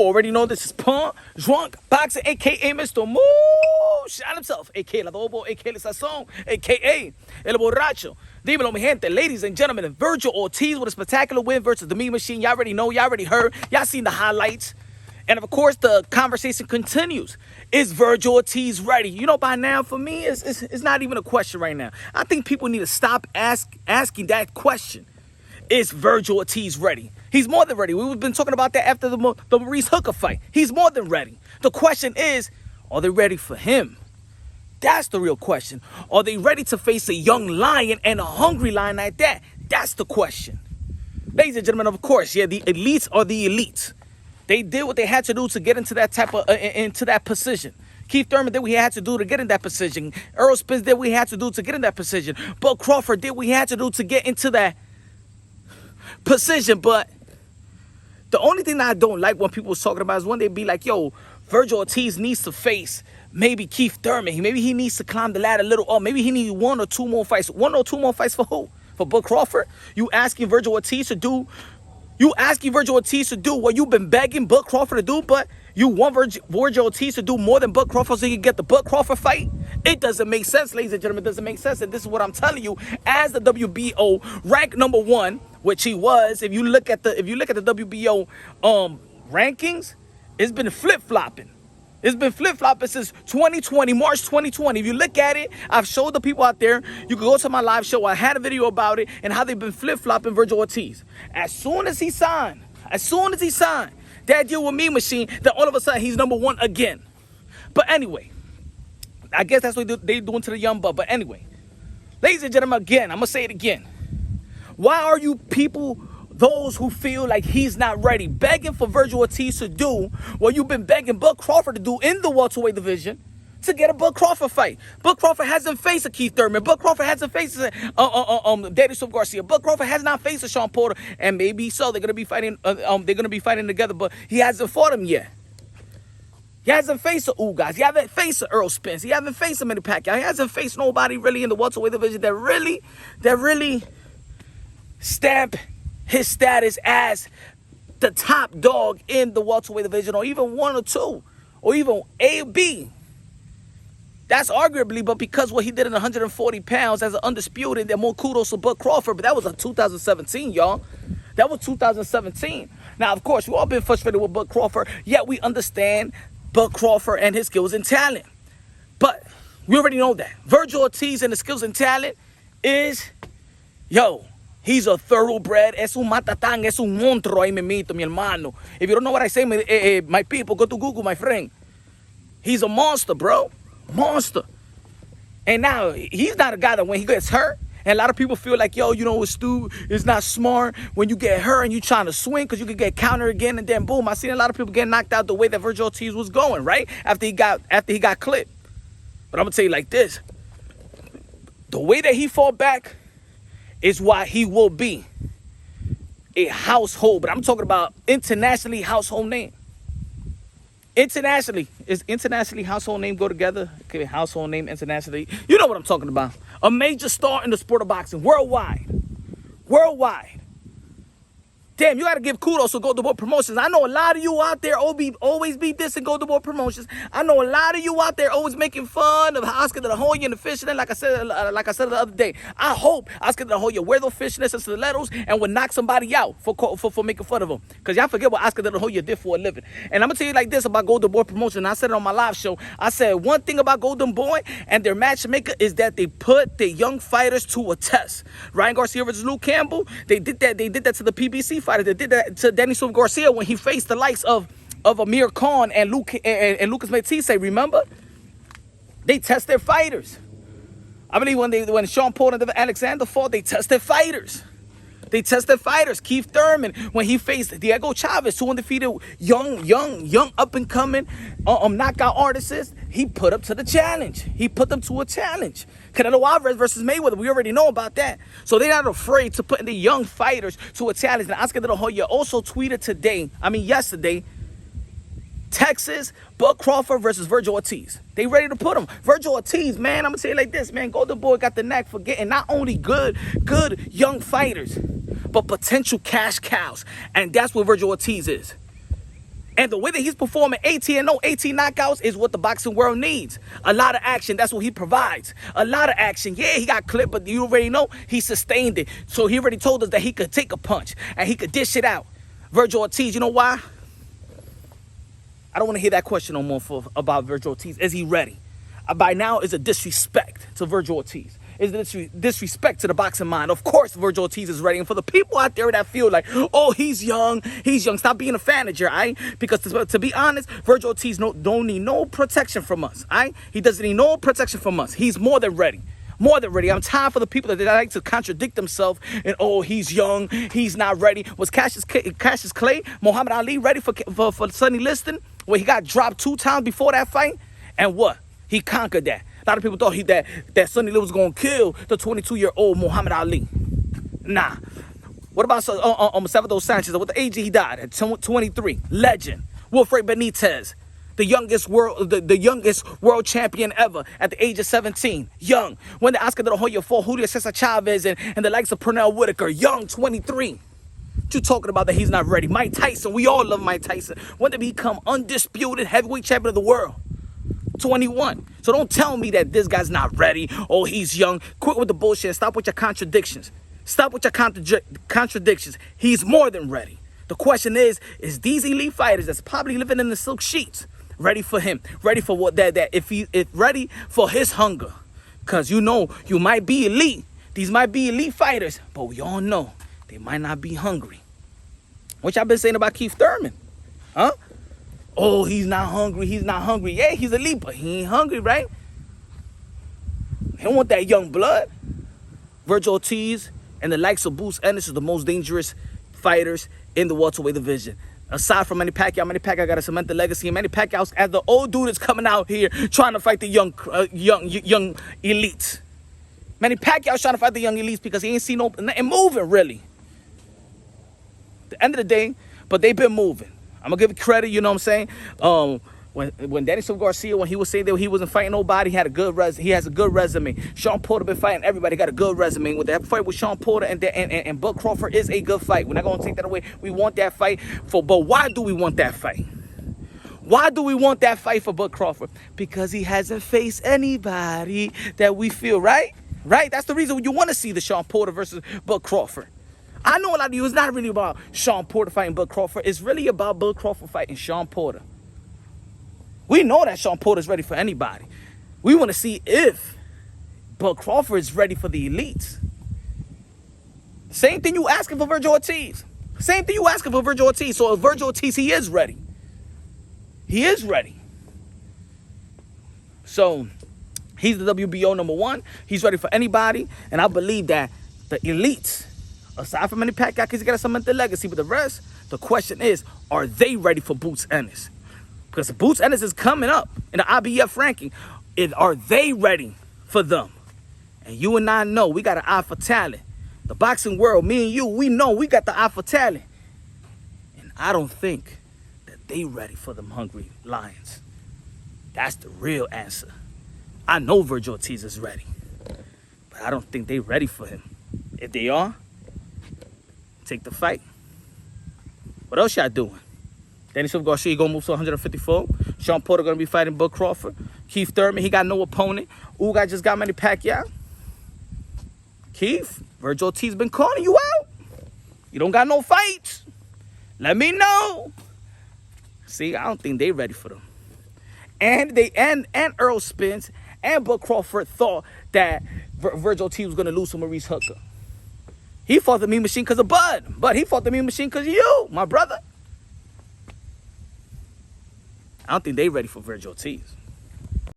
Already know this is Punk, Drunk, Boxer, a.k.a. Mr. Moo, shot himself, a.k.a. La Dobo, a.k.a. El Sazón, a.k.a. El Borracho. Dímelo, mi gente, ladies and gentlemen, Vergil Ortiz with a spectacular win versus the Mean Machine. Y'all already know, y'all already heard, y'all seen the highlights. And of course, the conversation continues. Is Vergil Ortiz ready? You know, by now, for me, it's not even a question right now. I think people need to stop asking that question. Is Vergil Ortiz ready? He's more than ready. We've been talking about that after the Maurice Hooker fight. He's more than ready. The question is, are they ready for him? That's the real question. Are they ready to face a young lion and a hungry lion like that? That's the question. Ladies and gentlemen, of course, yeah, the elites are the elites. They did what they had to do to get into that type of into that position. Keith Thurman did what he had to do to get in that position. Errol Spence did what he had to do to get in that position. Bud Crawford did what he had to do to get into that position. But the only thing that I don't like when people was talking about is when they be like, yo, Vergil Ortiz needs to face maybe Keith Thurman. Maybe he needs to climb the ladder a little up. Maybe he needs one or two more fights. One or two more fights for who? For Bud Crawford? You asking Vergil Ortiz to do what you've been begging Bud Crawford to do, but you want Vergil Ortiz to do more than Bud Crawford so you can get the Bud Crawford fight? It doesn't make sense, ladies and gentlemen. It doesn't make sense. And this is what I'm telling you. As the WBO ranked #1, which he was, if you look at the WBO rankings, it's been flip-flopping. It's been flip-flopping since 2020, March 2020. If you look at it, I've showed the people out there. You can go to my live show. I had a video about it and how they've been flip-flopping Vergil Ortiz. As soon as he signed that deal with Mean Machine, then all of a sudden he's #1 again. But anyway, I guess that's what they're doing to the young buck. But anyway, ladies and gentlemen, again, I'm going to say it again. Why are you people, those who feel like he's not ready, begging for Vergil Ortiz to do what you've been begging Bud Crawford to do in the welterweight division, to get a Bud Crawford fight? Bud Crawford hasn't faced a Keith Thurman. Bud Crawford hasn't faced Danielson Garcia. Bud Crawford has not faced a Sean Porter, and maybe so they're gonna be fighting. They're gonna be fighting together, but he hasn't fought him yet. He hasn't faced a Ugas. He hasn't faced a Earl Spence. He hasn't faced a Manny Pacquiao. He hasn't faced nobody really in the welterweight division that really stamp his status as the top dog in the welterweight division, or even one or two, or even A or B. That's arguably, but because what he did in 140 pounds as an undisputed, then more kudos to Bud Crawford. But that was in 2017, y'all. That was 2017. Now, of course, we've all been frustrated with Bud Crawford, yet we understand Bud Crawford and his skills and talent. But we already know that. Vergil Ortiz and his skills and talent is, yo, he's a thoroughbred. Es un matatán, es un monstruo. Ahí me mito, mi hermano. If you don't know what I say, my people, go to Google, my friend. He's a monster, bro. Monster. And now, he's not a guy that when he gets hurt, and a lot of people feel like, yo, you know, it's not smart when you get hurt and you trying to swing because you could get countered again, and then boom. I seen a lot of people get knocked out the way that Vergil Ortiz was going, right? After he got clipped. But I'm going to tell you like this. The way that he fought back is why he will be a household, but I'm talking about internationally household name. Internationally, is internationally household name go together? Okay, household name internationally. You know what I'm talking about. A major star in the sport of boxing, worldwide. Worldwide. Damn, you got to give kudos to Golden Boy Promotions. I know a lot of you out there always be dissing Golden Boy Promotions. I know a lot of you out there always making fun of Oscar de la Hoya and the fishnets. Like I said the other day, I hope Oscar de la Hoya wear those fishnets and stilettos and would knock somebody out for making fun of him. Because y'all forget what Oscar de la Hoya did for a living. And I'm going to tell you like this about Golden Boy Promotions. I said it on my live show. I said one thing about Golden Boy and their matchmaker is that they put their young fighters to a test. Ryan Garcia versus Luke Campbell, they did that to the PBC fighter. They did that to Danielson Garcia when he faced the likes of Amir Khan and Lucas Matisse. Remember? They test their fighters. I believe when Sean Porter and Alexander fought, they tested fighters. They tested fighters. Keith Thurman, when he faced Diego Chavez, two undefeated young up-and-coming knockout artists, he put up to the challenge. He put them to a challenge. Canelo Alvarez versus Mayweather, we already know about that. So they're not afraid to put the young fighters to a challenge. And Oscar de la Hoya also tweeted yesterday, Texas, Bud Crawford versus Vergil Ortiz. They ready to put him. Vergil Ortiz, man, I'm going to say it like this, man. Golden Boy got the knack for getting not only good young fighters, but potential cash cows. And that's what Vergil Ortiz is. And the way that he's performing 18-0, 18 knockouts is what the boxing world needs. A lot of action, that's what he provides. A lot of action. Yeah, he got clipped, but you already know he sustained it. So he already told us that he could take a punch and he could dish it out. Vergil Ortiz, you know why? I don't want to hear that question no more about Vergil Ortiz. Is he ready? By now, is a disrespect to Vergil Ortiz. Is disrespect to the boxing mind. Of course, Vergil Ortiz is ready. And for the people out there that feel like, oh, he's young, stop being a fanager, all right? Because to be honest, Vergil Ortiz don't need no protection from us, all right? He doesn't need no protection from us. He's more than ready. More than ready. I'm tired for the people that like to contradict themselves and, oh, he's young, he's not ready. Was Cassius Clay, Muhammad Ali ready for Sonny Liston, where he got dropped 2 times before that fight? And what? He conquered that. A lot of people thought that Sonny Liston was going to kill the 22-year-old Muhammad Ali. Nah. What about Salvador Sanchez? What the age he died at 23? Legend. Wilfred Benitez, the youngest world champion ever at the age of 17. Young. When the Oscar de la Hoya fought Julio Cesar Chavez and the likes of Pernell Whitaker. Young, 23. What you talking about that he's not ready? Mike Tyson. We all love Mike Tyson. When did he become undisputed heavyweight champion of the world? 21. So don't tell me that this guy's not ready. Oh, he's young. Quit with the bullshit and stop with your contradictions. Stop with your contradictions. He's more than ready. The question is these elite fighters that's probably living in the silk sheets ready for him? Ready for what if ready for his hunger? Because you know you might be elite. These might be elite fighters, but we all know they might not be hungry. What y'all been saying about Keith Thurman? Huh? Oh, he's not hungry. He's not hungry. Yeah, he's elite, but he ain't hungry, right? He don't want that young blood. Vergil Ortiz and the likes of Boots Ennis are the most dangerous fighters in the welterweight division. Aside from Manny Pacquiao got to cement the legacy. And Manny Pacquiao, as the old dude is coming out here trying to fight the young elites. Manny Pacquiao's trying to fight the young elites because he ain't seen nothing moving, really. At the end of the day, but they've been moving. I'm going to give it credit, you know what I'm saying? When Danny Silva Garcia, when he was saying that he wasn't fighting nobody, he has a good resume. Sean Porter been fighting everybody, got a good resume. With that fight with Sean Porter and Bud Crawford is a good fight. We're not going to take that away. We want that fight. But why do we want that fight? Why do we want that fight for Bud Crawford? Because he hasn't faced anybody that we feel, right? Right? That's the reason you want to see the Sean Porter versus Bud Crawford. I know a lot of you, it's not really about Sean Porter fighting Bud Crawford. It's really about Bud Crawford fighting Sean Porter. We know that Sean Porter's ready for anybody. We want to see if Bud Crawford is ready for the elites. Same thing you asking for Vergil Ortiz. Same thing you asking for Vergil Ortiz. So if Vergil Ortiz, he is ready. He is ready. So he's the WBO #1. He's ready for anybody. And I believe that the elites, aside from Manny Pacquiao, because he got to cement the legacy, but the rest, the question is, are they ready for Boots Ennis? Because Boots Ennis is coming up in the IBF ranking. Are they ready for them? And you and I know we got an eye for talent. The boxing world, me and you, we know we got the eye for talent. And I don't think that they ready for them hungry lions. That's the real answer. I know Vergil Ortiz is ready, but I don't think they ready for him. If they are, take the fight. What else y'all doing? Danny Silva Garcia gonna move to 154. Sean Porter gonna be fighting Bud Crawford. Keith Thurman, he got no opponent. Uga just got Manny Pacquiao. Keith, Vergil Ortiz been calling you out. You don't got no fights. Let me know. See, I don't think they ready for them. And Earl Spence and Bud Crawford thought that Vergil Ortiz was gonna lose to Maurice Hooker. He fought the Mean Machine because of Bud. But he fought the Mean Machine because of you, my brother. I don't think they ready for Vergil Ortiz.